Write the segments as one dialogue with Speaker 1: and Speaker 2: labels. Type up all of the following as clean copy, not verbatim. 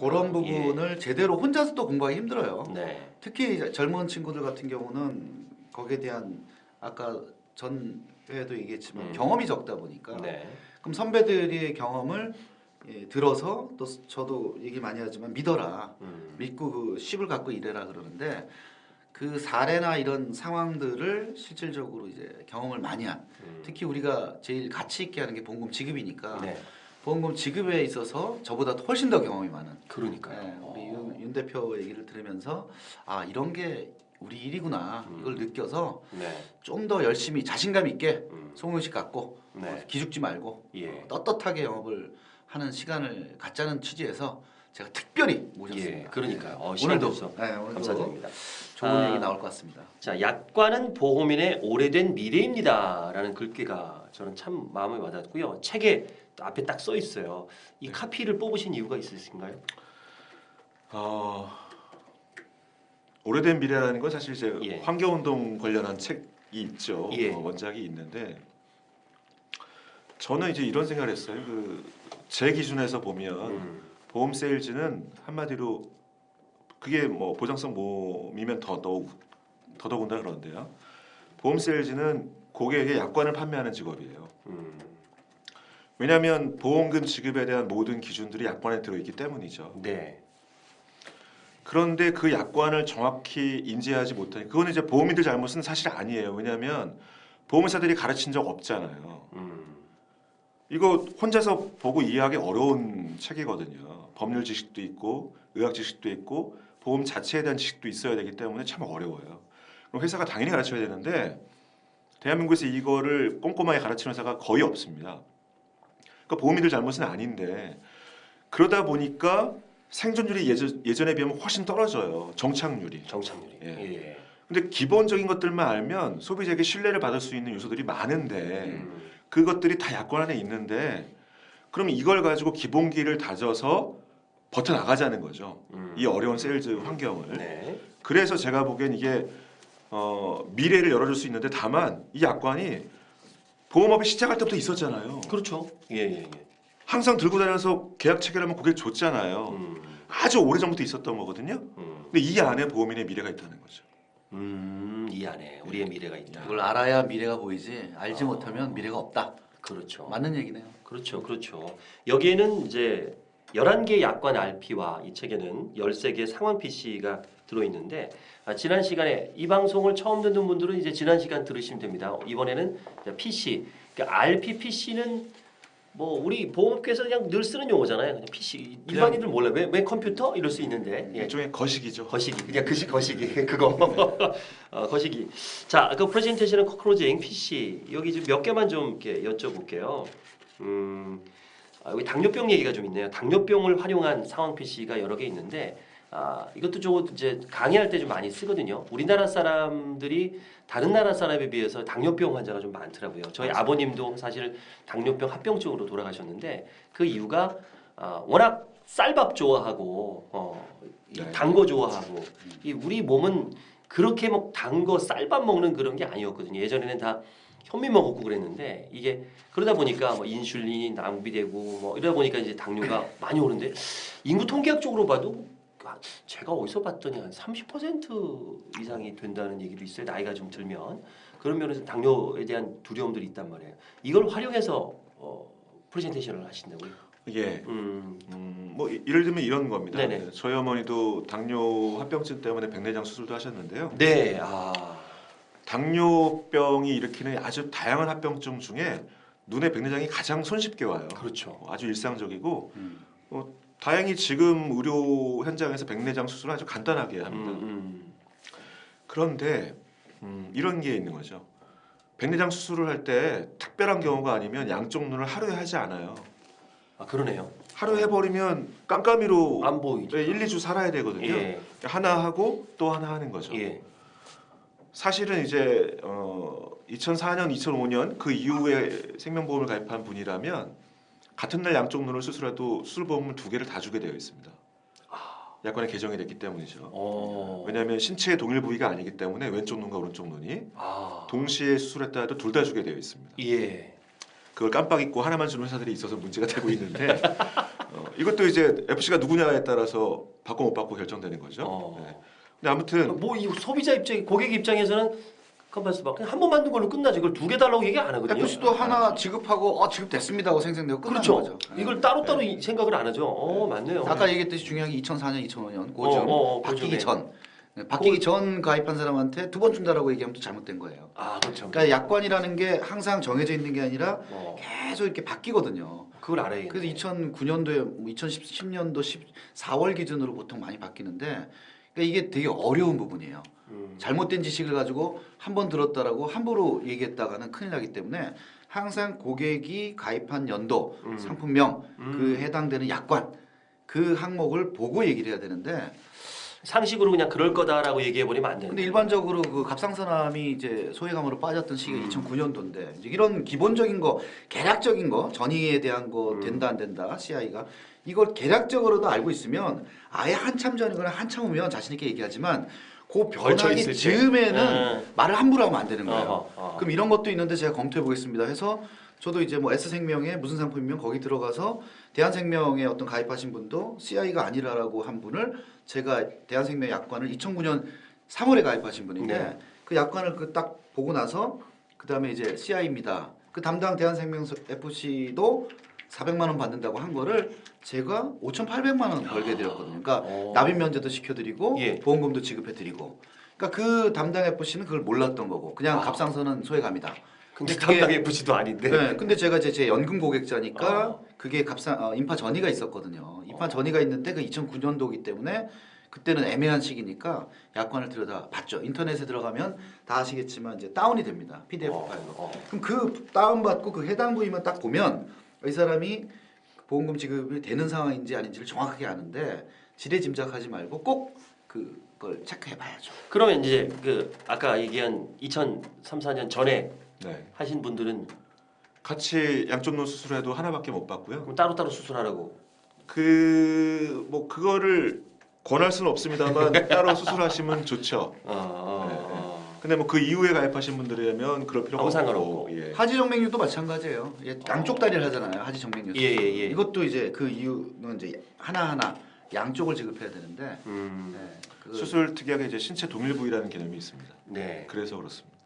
Speaker 1: 그런 부분을 제대로 혼자서 또 공부하기 힘들어요.
Speaker 2: 네.
Speaker 1: 특히 젊은 친구들 같은 경우는 거기에 대한 아까 전 회에도 얘기했지만 경험이 적다 보니까
Speaker 2: 네.
Speaker 1: 그럼 선배들의 경험을 들어서 또 저도 얘기 많이 하지만 믿어라. 믿고 그 씹을 갖고 일해라 그러는데 그 사례나 이런 상황들을 실질적으로 이제 경험을 많이 한 특히 우리가 제일 가치 있게 하는 게 보험금 지급이니까
Speaker 2: 네.
Speaker 1: 보험금 지급에 있어서 저보다 훨씬 더 경험이 많은
Speaker 2: 그러니까요.
Speaker 1: 우리 윤 대표 얘기를 들으면서 아 이런 게 우리 일이구나 이걸 느껴서
Speaker 2: 네.
Speaker 1: 좀 더 열심히 자신감 있게 송영식 갖고
Speaker 2: 네.
Speaker 1: 기죽지 말고
Speaker 2: 예.
Speaker 1: 떳떳하게 영업을 하는 시간을 갖자는 취지에서 제가 특별히 모셨습니다.
Speaker 2: 예. 그러니까요.
Speaker 1: 오늘도
Speaker 2: 오늘도
Speaker 1: 오늘도
Speaker 2: 감사드립니다.
Speaker 1: 좋은 얘기 나올 것 같습니다.
Speaker 2: 자, 약관은 보험인의 오래된 미래입니다라는 글귀가 저는 참 마음에 와닿았고요. 책에 앞에 딱 써 있어요. 이 카피를 뽑으신 이유가 있으신가요?
Speaker 3: 오래된 미래라는 건 사실 이제
Speaker 2: 예.
Speaker 3: 환경운동 관련한 책이 있죠.
Speaker 2: 예.
Speaker 3: 원작이 있는데 저는 이제 이런 생각을 했어요. 제 기준에서 보면 보험 세일즈는 한마디로 그게 뭐 보장성 보험이면 더더군다나 그런데요. 보험 세일즈는 고객에게 약관을 판매하는 직업이에요. 왜냐하면 보험금 지급에 대한 모든 기준들이 약관에 들어있기 때문이죠.
Speaker 2: 네.
Speaker 3: 그런데 그 약관을 정확히 인지하지 못하니 그거는 이제 보험인들 잘못은 사실 아니에요. 왜냐하면 보험회사들이 가르친 적 없잖아요. 이거 혼자서 보고 이해하기 어려운 책이거든요. 법률 지식도 있고 의학 지식도 있고 보험 자체에 대한 지식도 있어야 되기 때문에 참 어려워요. 그럼 회사가 당연히 가르쳐야 되는데 대한민국에서 이거를 꼼꼼하게 가르치는 회사가 거의 없습니다. 그러니까 보험인들 잘못은 아닌데 그러다 보니까 생존율이 예전에 비하면 훨씬 떨어져요. 정착률이.
Speaker 2: 정착률이. 예.
Speaker 3: 근데 기본적인 것들만 알면 소비자에게 신뢰를 받을 수 있는 요소들이 많은데 그것들이 다 약관 안에 있는데 그러면 이걸 가지고 기본기를 다져서 버텨나가자는 거죠. 이 어려운 세일즈 환경을.
Speaker 2: 네.
Speaker 3: 그래서 제가 보기엔 이게 미래를 열어줄 수 있는데 다만 이 약관이 보험업이 시작할 때부터 있었잖아요.
Speaker 2: 그렇죠. 예.
Speaker 3: 항상 들고 다녀서 계약 체결하면 고객 줬잖아요. 아주 오래전부터 있었던 거거든요. 근데 이 안에 보험인의 미래가 있다는 거죠.
Speaker 2: 이 안에 우리의 미래가 있다.
Speaker 1: 이걸 알아야 미래가 보이지 알지 못하면 미래가 없다.
Speaker 2: 그렇죠.
Speaker 1: 맞는 얘기네요.
Speaker 2: 그렇죠. 여기에는 이제 11개 약관 RP와 이 책에는 13개 상황 PC가 들어있는데 지난 시간에 이 방송을 처음 듣는 분들은 이제 지난 시간 들으시면 됩니다. 이번에는 PC, 그러니까 RP PC는 뭐 우리 보험업계에서 그냥 늘 쓰는 용어잖아요. 그냥 PC 일반인들 몰라 왜 컴퓨터 이럴 수 있는데
Speaker 3: 일종의 거식이죠.
Speaker 2: 거시기 그냥 거시기 그거 거시기. 자, 그 프레젠테이션은 클로징 PC 여기 좀 몇 개만 좀 이렇게 여쭤볼게요. 여기 당뇨병 얘기가 좀 있네요. 당뇨병을 활용한 상황 PC가 여러 개 있는데 이것도 좀 이제 강의할 때 좀 많이 쓰거든요. 우리나라 사람들이 다른 나라 사람에 비해서 당뇨병 환자가 좀 많더라고요. 저희 아버님도 사실 당뇨병 합병증으로 돌아가셨는데 그 이유가 워낙 쌀밥 좋아하고 단 거 좋아하고 이 우리 몸은 그렇게 막 단 거 쌀밥 먹는 그런 게 아니었거든요. 예전에는 다 현미 먹었고 그랬는데 이게 그러다 보니까 뭐 인슐린이 낭비되고 뭐 이러다 보니까 이제 당뇨가 많이 오는데 인구 통계학적으로 봐도 제가 어디서 봤더니 한 30% 이상이 된다는 얘기도 있어요. 나이가 좀 들면 그런 면에서 당뇨에 대한 두려움들이 있단 말이에요. 이걸 활용해서 프레젠테이션을 하신다고요?
Speaker 3: 예. 뭐 예를 들면 이런 겁니다.
Speaker 2: 네네.
Speaker 3: 저희 어머니도 당뇨 합병증 때문에 백내장 수술도 하셨는데요.
Speaker 2: 네.
Speaker 3: 당뇨병이 일으키는 아주 다양한 합병증 중에 눈의 백내장이 가장 손쉽게 와요.
Speaker 2: 그렇죠.
Speaker 3: 아주 일상적이고 다행히 지금 의료 현장에서 백내장 수술은 아주 간단하게 합니다. 그런데 이런 게 있는 거죠. 백내장 수술을 할 때 특별한 경우가 아니면 양쪽 눈을 하루에 하지 않아요.
Speaker 2: 그러네요.
Speaker 3: 하루 해버리면 깜깜이로
Speaker 2: 안 보이죠.
Speaker 3: 1, 2주 살아야 되거든요.
Speaker 2: 예.
Speaker 3: 하나 하고 또 하나 하는 거죠.
Speaker 2: 예.
Speaker 3: 사실은 이제 2004년, 2005년 그 이후에 생명보험을 가입한 분이라면 같은 날 양쪽 눈을 수술해도 수술보험을 2개를 다 주게 되어 있습니다. 약관에 개정이 됐기 때문이죠. 왜냐하면 신체의 동일 부위가 아니기 때문에 왼쪽 눈과 오른쪽 눈이 동시에 수술했다 해도 둘 다 주게 되어 있습니다.
Speaker 2: 예.
Speaker 3: 그걸 깜빡 잊고 하나만 주는 회사들이 있어서 문제가 되고 있는데 이것도 이제 FC가 누구냐에 따라서 받고 못 받고 결정되는 거죠. 네. 근데 아무튼
Speaker 2: 뭐 이 소비자 입장, 고객 입장에서는 컴파스 막 그냥 한 번 만든 걸로 끝나지. 이걸 2개 달라고 얘기 안 하거든요.
Speaker 1: FC도 하나 지급하고 지급됐습니다 하고 생생되고 끝나는
Speaker 2: 그렇죠.
Speaker 1: 거죠.
Speaker 2: 이걸 따로따로 생각을 안 하죠. 맞네요.
Speaker 1: 아까 얘기했듯이 중요한 게 2004년, 2005년 고점 바뀌기
Speaker 2: 고점에.
Speaker 1: 전. 바뀌기 전 가입한 사람한테 2번 준다라고 얘기하면 또 잘못된 거예요.
Speaker 2: 그렇죠.
Speaker 1: 그러니까 약관이라는 게 항상 정해져 있는 게 아니라
Speaker 2: 어,
Speaker 1: 계속 이렇게 바뀌거든요.
Speaker 2: 그걸 알아야
Speaker 1: 그래서 2009년도에 2010년도 14월 기준으로 보통 많이 바뀌는데 그러니까 이게 되게 어려운 부분이에요. 잘못된 지식을 가지고 한 번 들었다라고 함부로 얘기했다가는 큰일 나기 때문에 항상 고객이 가입한 연도, 상품명, 그 해당되는 약관 그 항목을 보고 얘기를 해야 되는데
Speaker 2: 상식으로 그냥 그럴 거다라고 얘기해 버리면 안 되는.
Speaker 1: 근데 일반적으로 그 갑상선암이 이제 소외감으로 빠졌던 시기가 2009년도인데 이제 이런 기본적인 거, 개략적인 거, 전이에 대한 거 된다 안 된다, CI가 이걸 개략적으로도 알고 있으면 아예 한참 전이거나 한참 후면 자신 있게 얘기하지만 그
Speaker 2: 걸쳐
Speaker 1: 변하기
Speaker 2: 있을 때.
Speaker 1: 즈음에는 말을 함부로 하면 안 되는 거예요.
Speaker 2: 어허.
Speaker 1: 그럼 이런 것도 있는데 제가 검토해 보겠습니다 해서 저도 이제 뭐 S생명에 무슨 상품이면 거기 들어가서 대한생명에 어떤 가입하신 분도 CI가 아니라라고 한 분을 제가 대한생명 약관을 2009년 3월에 가입하신 분인데
Speaker 2: 네.
Speaker 1: 그 약관을 그 딱 보고 나서 그 다음에 이제 CI입니다. 그 담당 대한생명 FC도 400만 원 받는다고 한 거를 제가 5,800만 원 벌게 되었거든요. 그러니까 납입 면제도 시켜드리고
Speaker 2: 예.
Speaker 1: 보험금도 지급해드리고. 그러니까 그 담당 FC는 그걸 몰랐던 거고 그냥 갑상선은 소외감이다.
Speaker 2: 근데
Speaker 1: 그게-
Speaker 2: 담당 FC도 아닌데.
Speaker 1: 네, 근데 제가 이제 제 연금 고객자니까 그게 인파 전이가 있었거든요. 인파 전이가 있는데 그 2009년도이기 때문에 그때는 애매한 시기니까 약관을 들여다 봤죠. 인터넷에 들어가면 다 아시겠지만 이제 다운이 됩니다. PDF 파일로. 그럼 그 다운 받고 그 해당 부위만 딱 보면 이 사람이 보험금 지급이 되는 상황인지 아닌지를 정확하게 아는데 지레짐작하지 말고 꼭 그걸 체크해 봐야죠.
Speaker 2: 그러면 이제 그 아까 얘기한 2003, 4년 전에
Speaker 3: 네.
Speaker 2: 하신 분들은
Speaker 3: 같이 양쪽 눈 수술해도 하나밖에 못 받고요.
Speaker 2: 그럼 따로따로 수술하라고.
Speaker 3: 뭐 그거를 권할 수는 없습니다만 따로 수술하시면 좋죠. 근데 뭐 그 이후에 가입하신 분들이라면 그럴 필요가
Speaker 2: 아무
Speaker 3: 없고.
Speaker 2: 상관없고.
Speaker 3: 예.
Speaker 1: 하지정맥류도 마찬가지예요. 양쪽 다리를 하잖아요. 하지정맥류.
Speaker 2: 예.
Speaker 1: 이것도 이제 그 이유는 이제 하나하나 양쪽을 지급해야 되는데 네, 그-
Speaker 3: 수술 특이하게 이제 신체 동일 부위라는 개념이 있습니다.
Speaker 2: 네.
Speaker 3: 그래서 그렇습니다.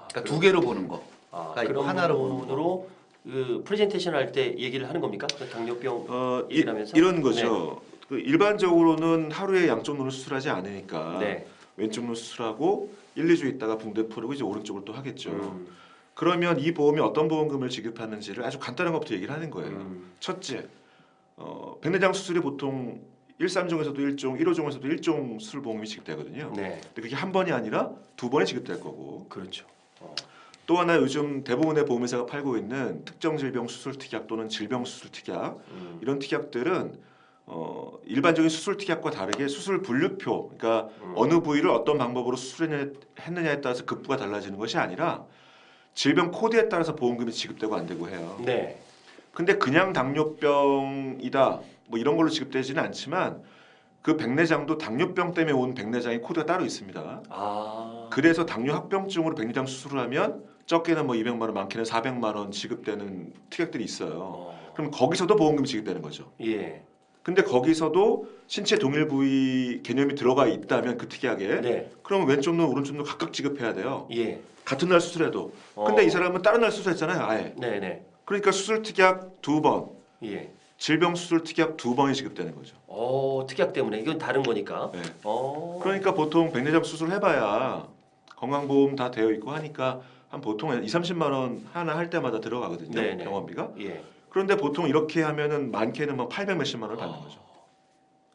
Speaker 1: 그러니까 두 개로 보는 거. 그러니까
Speaker 2: 그런
Speaker 1: 하나로 보는 거.
Speaker 2: 부분으로 그 프레젠테이션 할 때 얘기를 하는 겁니까? 그 당뇨병 얘기를 하면서?
Speaker 3: 이런 거죠. 그 일반적으로는 하루에 양쪽 눈을 수술하지 않으니까
Speaker 2: 네.
Speaker 3: 왼쪽 눈 수술하고 1, 2주 있다가 붕대 풀고 이제 오른쪽을 또 하겠죠.
Speaker 2: 음.
Speaker 3: 그러면 이 보험이 어떤 보험금을 지급하는지를 아주 간단한 것부터 얘기를 하는 거예요. 첫째, 백내장 수술이 보통 1.3종에서도 1종, 1호종에서도 1종 수술 보험이 지급되거든요.
Speaker 2: 네.
Speaker 3: 근데 그게 한 번이 아니라 두 번이 지급될 거고.
Speaker 2: 그렇죠.
Speaker 3: 또 하나 요즘 대부분의 보험회사가 팔고 있는 특정 질병 수술 특약 또는 질병 수술 특약 이런 특약들은 일반적인 수술 특약과 다르게 수술 분류표, 그러니까 어느 부위를 어떤 방법으로 수술했느냐에 따라서 급부가 달라지는 것이 아니라 질병 코드에 따라서 보험금이 지급되고 안 되고 해요.
Speaker 2: 네.
Speaker 3: 근데 그냥 당뇨병이다 뭐 이런 걸로 지급되지는 않지만 그 백내장도 당뇨병 때문에 온 백내장의 코드가 따로 있습니다. 그래서 당뇨 합병증으로 백내장 수술을 하면 적게는 뭐 200만 원, 많게는 400만 원 지급되는 특약들이 있어요. 그럼 거기서도 보험금이 지급되는 거죠.
Speaker 2: 예.
Speaker 3: 근데 거기서도 신체 동일 부위 개념이 들어가 있다면 그 특약에
Speaker 2: 네.
Speaker 3: 그러면 왼쪽 눈, 오른쪽 눈 각각 지급해야 돼요.
Speaker 2: 예.
Speaker 3: 같은 날 수술해도. 근데 이 사람은 다른 날 수술했잖아요, 아예.
Speaker 2: 네네.
Speaker 3: 그러니까 수술 특약 2번,
Speaker 2: 예.
Speaker 3: 질병 수술 특약 2번이 지급되는 거죠.
Speaker 2: 특약 때문에 이건 다른 거니까.
Speaker 3: 네.
Speaker 2: 그러니까
Speaker 3: 그러니까 보통 백내장 수술 해봐야 건강보험 다 되어 있고 하니까 한 보통 2, 30만 원 하나 할 때마다 들어가거든요.
Speaker 2: 네네.
Speaker 3: 병원비가.
Speaker 2: 예.
Speaker 3: 그런데 보통 이렇게 하면은 많게는 뭐 800 몇십만 원을 받는 거죠.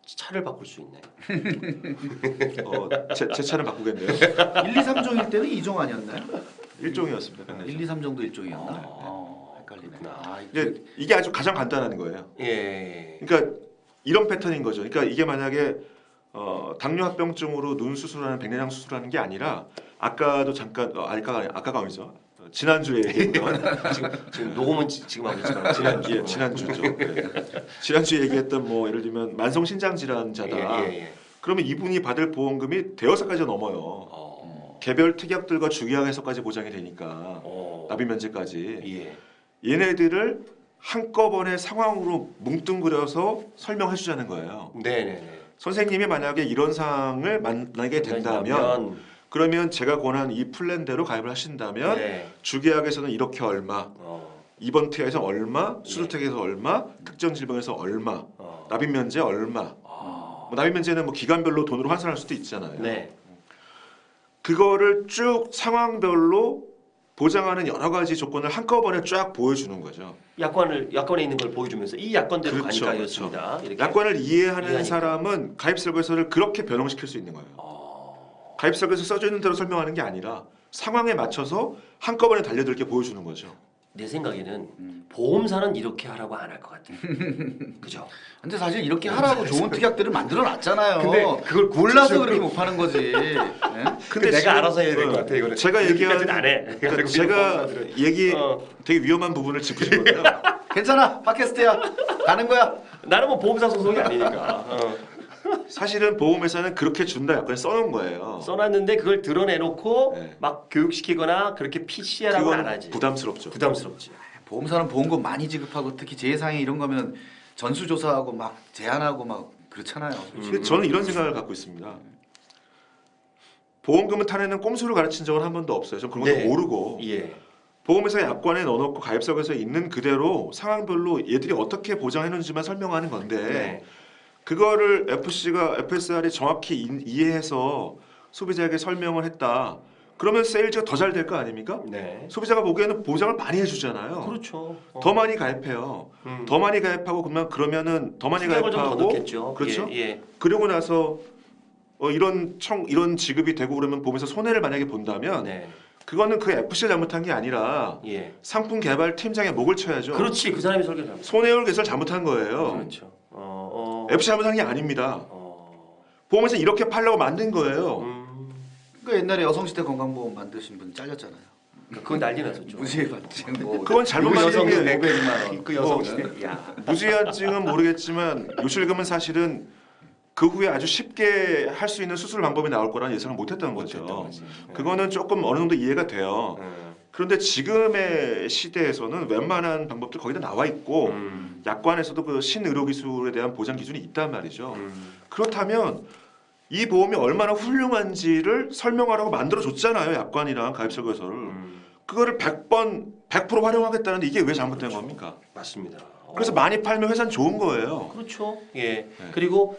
Speaker 2: 차를 바꿀 수 있네.
Speaker 3: 제 차는 바꾸겠네요.
Speaker 1: 1, 2, 3종일 때는 2종 아니었나요?
Speaker 3: 1종이었습니다. 백내장.
Speaker 1: 1, 2, 3종도 1종이었나? 헷갈리네.
Speaker 2: 그렇구나.
Speaker 3: 이게 아주 가장 간단한 거예요.
Speaker 2: 예.
Speaker 3: 그러니까 이런 패턴인 거죠. 그러니까 이게 만약에 당뇨 합병증으로 눈 수술하는 백내장 수술하는 게 아니라 아까도 잠깐 아까가 아니죠. 지난주에 얘기했던
Speaker 2: 지금 녹음은 지금 하고 있지만
Speaker 3: 지난주죠. 네. 지난주에 얘기했던 뭐 예를 들면 만성 신장 질환자다.
Speaker 2: 예.
Speaker 3: 그러면 이분이 받을 보험금이 대여섯까지 넘어요. 개별 특약들과 주기약에서까지 보장이 되니까 납입 면제까지.
Speaker 2: 예.
Speaker 3: 얘네들을 한꺼번에 상황으로 뭉뚱그려서 설명해 주자는 거예요.
Speaker 2: 네네네.
Speaker 3: 선생님이 만약에 이런 사항을 만나게 된다면 그러면 제가 권한 이 플랜대로 가입을 하신다면
Speaker 2: 네.
Speaker 3: 주계약에서는 이렇게 얼마, 이번 특약에서 얼마,
Speaker 2: 예.
Speaker 3: 수두특약에서 얼마, 특정 질병에서 얼마,
Speaker 2: 어.
Speaker 3: 납입 면제 얼마. 뭐 납입 면제는 뭐 기간별로 돈으로 환산할 수도 있잖아요.
Speaker 2: 네.
Speaker 3: 그거를 쭉 상황별로 보장하는 여러 가지 조건을 한꺼번에 쫙 보여주는 거죠.
Speaker 2: 약관에 있는 걸 보여주면서 이 약관대로
Speaker 3: 그렇죠,
Speaker 2: 가니까였습니다. 이렇게.
Speaker 3: 약관을 이해하는
Speaker 2: 이해하니까.
Speaker 3: 사람은 가입설계서를 그렇게 변형시킬 수 있는 거예요. 가입설계서 써져 있는 대로 설명하는 게 아니라 상황에 맞춰서 한꺼번에 달려들게 보여주는 거죠.
Speaker 2: 내 생각에는 보험사는 이렇게 하라고 안 할 것 같아요. 그죠?
Speaker 1: 근데 사실 이렇게 하라고 좋은 특약들을 만들어 놨잖아요.
Speaker 2: 근데 그걸
Speaker 1: 골라서 그렇게 못 파는 거지. 예?
Speaker 2: 근데 내가
Speaker 3: 지금,
Speaker 2: 알아서 해야 될 것 같아 이거는.
Speaker 3: 제가 얘기하는
Speaker 2: 안 해.
Speaker 3: 그러니까 제가 얘기 되게 위험한 부분을 짚으신 거예요.
Speaker 1: 괜찮아, 팟캐스트야. 가는 거야.
Speaker 2: 나는 뭐 보험사 소속이 아니니까.
Speaker 3: 사실은 보험회사는 그렇게 준다 약간 써놓은 거예요.
Speaker 2: 써놨는데 그걸 드러내놓고
Speaker 3: 네.
Speaker 2: 막 교육시키거나 그렇게 PC라고 안
Speaker 3: 그건
Speaker 2: 하지.
Speaker 3: 부담스럽죠.
Speaker 2: 부담스럽지.
Speaker 1: 보험사는 보험금 많이 지급하고 특히 재해상해 이런 거면 전수조사하고 막 제한하고 막 그렇잖아요.
Speaker 3: 근데 저는 이런 생각을 갖고 있습니다. 보험금을 타내는 꼼수를 가르친 적은 한 번도 없어요. 저 그런 것도
Speaker 2: 네.
Speaker 3: 모르고
Speaker 2: 예.
Speaker 3: 보험회사 약관에 넣어놓고 가입석에서 있는 그대로 상황별로 얘들이 어떻게 보장해놓는지만 설명하는 건데
Speaker 2: 네.
Speaker 3: 그거를 FSR이 정확히 이해해서 소비자에게 설명을 했다. 그러면 세일즈가 더 잘 될 거 아닙니까?
Speaker 2: 네.
Speaker 3: 소비자가 보기에는 보장을 많이 해주잖아요.
Speaker 2: 그렇죠.
Speaker 3: 더 많이 가입해요. 더 많이 가입하고 그러면은 더 많이
Speaker 2: 수량을 좀더
Speaker 3: 가입하고
Speaker 2: 넣겠죠.
Speaker 3: 그렇죠.
Speaker 2: 예. 예.
Speaker 3: 그러고 나서 이런 지급이 되고 그러면 보면서 손해를 만약에 본다면
Speaker 2: 네.
Speaker 3: 그거는 그 FC가 잘못한 게 아니라
Speaker 2: 예.
Speaker 3: 상품 개발 팀장의 목을 쳐야죠.
Speaker 2: 그렇지. 그 사람이 설계를 합니다.
Speaker 3: 손해율 개설 잘못한 거예요.
Speaker 2: 그렇죠.
Speaker 3: FC 잘못한 게 아닙니다.
Speaker 2: 어.
Speaker 3: 보험에서 이렇게 팔려고 만든 거예요.
Speaker 1: 그 옛날에 여성시대 건강보험 만드신 분 잘렸잖아요.
Speaker 2: 그건 난리 났었죠.
Speaker 1: 무죄받지 뭐.
Speaker 3: 그건 잘못
Speaker 1: 그
Speaker 3: 만든
Speaker 1: 여성은
Speaker 3: 게
Speaker 1: 500만 원.
Speaker 2: 그 여성시대. 야.
Speaker 3: 무죄한증은 모르겠지만 요실금은 사실은 그 후에 아주 쉽게 할 수 있는 수술 방법이 나올 거라는 예상을 못했던 거죠. 그거는 조금 어느 정도 이해가 돼요. 그런데 지금의 시대에서는 웬만한 방법들 거기다 나와 있고 약관에서도 그 신의료기술에 대한 보장 기준이 있단 말이죠. 그렇다면 이 보험이 얼마나 훌륭한지를 설명하라고 만들어줬잖아요. 약관이랑 가입설계서를. 그거를 100% 활용하겠다는데 이게 왜 잘못된 겁니까?
Speaker 2: 맞습니다.
Speaker 3: 그래서 많이 팔면 회사는 좋은 거예요.
Speaker 2: 그렇죠. 예. 그리고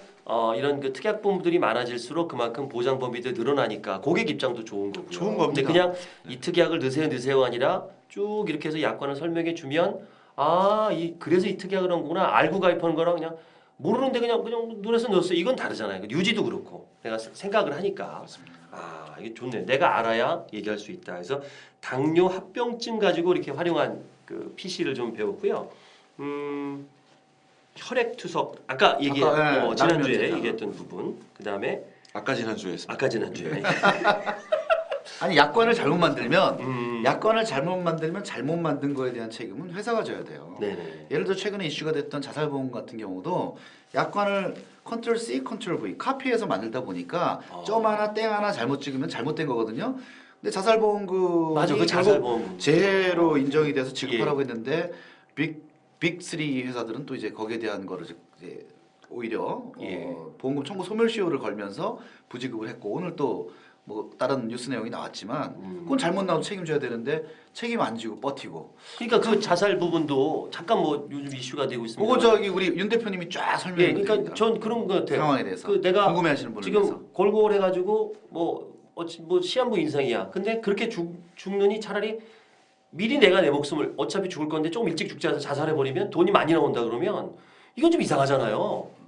Speaker 2: 이런 그 특약보험들이 많아질수록 그만큼 보장 범위도 늘어나니까 고객 입장도 좋은 거고요.
Speaker 3: 좋은 겁니다.
Speaker 2: 근데 그냥 이 특약을 넣으세요 아니라 쭉 이렇게 해서 약관을 설명해 주면 그래서 이 특약을 한 거구나 알고 가입하는 거랑 그냥 모르는데 그냥 눈에서 넣었어요. 이건 다르잖아요. 유지도 그렇고 내가 생각을 하니까 이게 좋네. 내가 알아야 얘기할 수 있다. 그래서 당뇨 합병증 가지고 이렇게 활용한 그 PC를 좀 배웠고요. 혈액 투석 아까 지난주에
Speaker 1: 납입면제잖아.
Speaker 2: 얘기했던 부분. 그다음에
Speaker 3: 아까 지난주에 했습니다.
Speaker 2: 아까 지난주에
Speaker 1: 아니 약관을 잘못 만들면 잘못 만든 거에 대한 책임은 회사가 져야 돼요.
Speaker 2: 네네.
Speaker 1: 예를 들어 최근에 이슈가 됐던 자살보험 같은 경우도 약관을 컨트롤 C, 컨트롤 V 카피해서 만들다 보니까 점 하나 땡 하나 잘못 찍으면 잘못된 거거든요. 근데 자살보험금이
Speaker 2: 맞아, 그 자살보험
Speaker 1: 재해로 인정이 돼서 지급하라고 했는데 빅3 회사들은 또 이제 거기에 대한 거를 이제 오히려 보험금 청구 소멸시효를 걸면서 부지급을 했고 오늘 또 뭐 다른 뉴스 내용이 나왔지만 그건 잘못 나오면 책임져야 되는데 책임 안 지고 버티고.
Speaker 2: 그러니까 그 자살 부분도 잠깐 뭐 요즘 이슈가 되고 있습니다.
Speaker 1: 그거 저기 우리 윤 대표님이 쫙 설명해
Speaker 2: 예, 그러니까
Speaker 1: 드립니다.
Speaker 2: 전 그런 것 같아요.
Speaker 1: 상황에 대해서
Speaker 2: 그 내가
Speaker 1: 궁금해하시는 분을
Speaker 2: 지금
Speaker 1: 위해서.
Speaker 2: 골골해가지고 뭐 시한부 인상이야. 근데 그렇게 죽느니 차라리 미리 내가 내 목숨을 어차피 죽을 건데 조금 일찍 죽지 않아서 자살해 버리면 돈이 많이 나온다 그러면 이건 좀 이상하잖아요.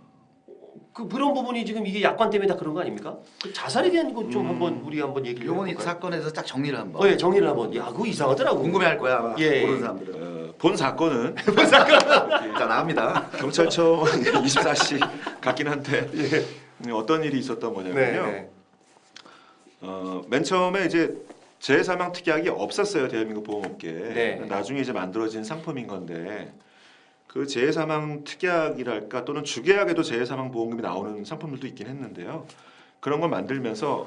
Speaker 2: 그런 부분이 지금 이게 약관 때문에 다 그런 거 아닙니까? 그 자살에 대한 것 좀 한번 우리 한번 얘기를
Speaker 1: 요번 이
Speaker 2: 해볼까요?
Speaker 1: 사건에서 딱 정리를 한번.
Speaker 2: 예, 정리를 한번. 야, 그거 이상하더라고.
Speaker 1: 궁금해할 거야 아마
Speaker 2: 예.
Speaker 1: 모르는 사람들은.
Speaker 3: 본 사건은
Speaker 1: 자 나옵니다.
Speaker 3: 경찰청 24시 같긴 한데 어떤 일이 있었던 거냐면요.
Speaker 2: 네.
Speaker 3: 맨 처음에 이제 재해사망 특약이 없었어요. 대한민국 보험업계에.
Speaker 2: 네.
Speaker 3: 나중에 이제 만들어진 상품인 건데 그 재해사망 특약이랄까 또는 주계약에도 재해사망 보험금이 나오는 상품들도 있긴 했는데요. 그런 걸 만들면서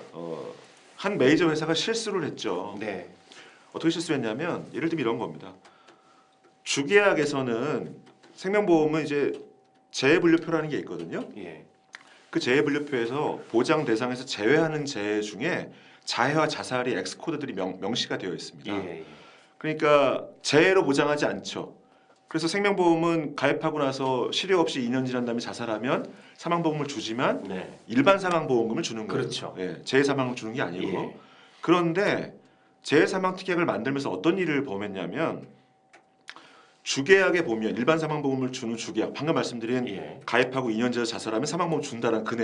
Speaker 3: 한 메이저 회사가 실수를 했죠.
Speaker 2: 네.
Speaker 3: 어떻게 실수했냐면 예를 들면 이런 겁니다. 주계약에서는 생명보험은 이제 재해분류표라는 게 있거든요.
Speaker 2: 예.
Speaker 3: 그 재해분류표에서 보장 대상에서 제외하는 재해 중에 자해와 자살이 X코드들이 명시가 되어 있습니다.
Speaker 2: 예.
Speaker 3: 그러니까 재해로 보장하지 않죠. 그래서 생명보험은 가입하고 나서 실효 없이 2년 지난 다음에 자살하면 사망보험을 주지만
Speaker 2: 네.
Speaker 3: 일반 사망보험금을 주는 거예요.
Speaker 2: 그렇죠.
Speaker 3: 예, 재해사망을 주는 게 아니고.
Speaker 2: 예.
Speaker 3: 그런데 재해사망 특약을 만들면서 어떤 일을 범했냐면 주계약에 보면 일반 사망보험을 주는 주계약 방금 말씀드린
Speaker 2: 예.
Speaker 3: 가입하고 2년 전에 자살하면 사망보험 준다는 그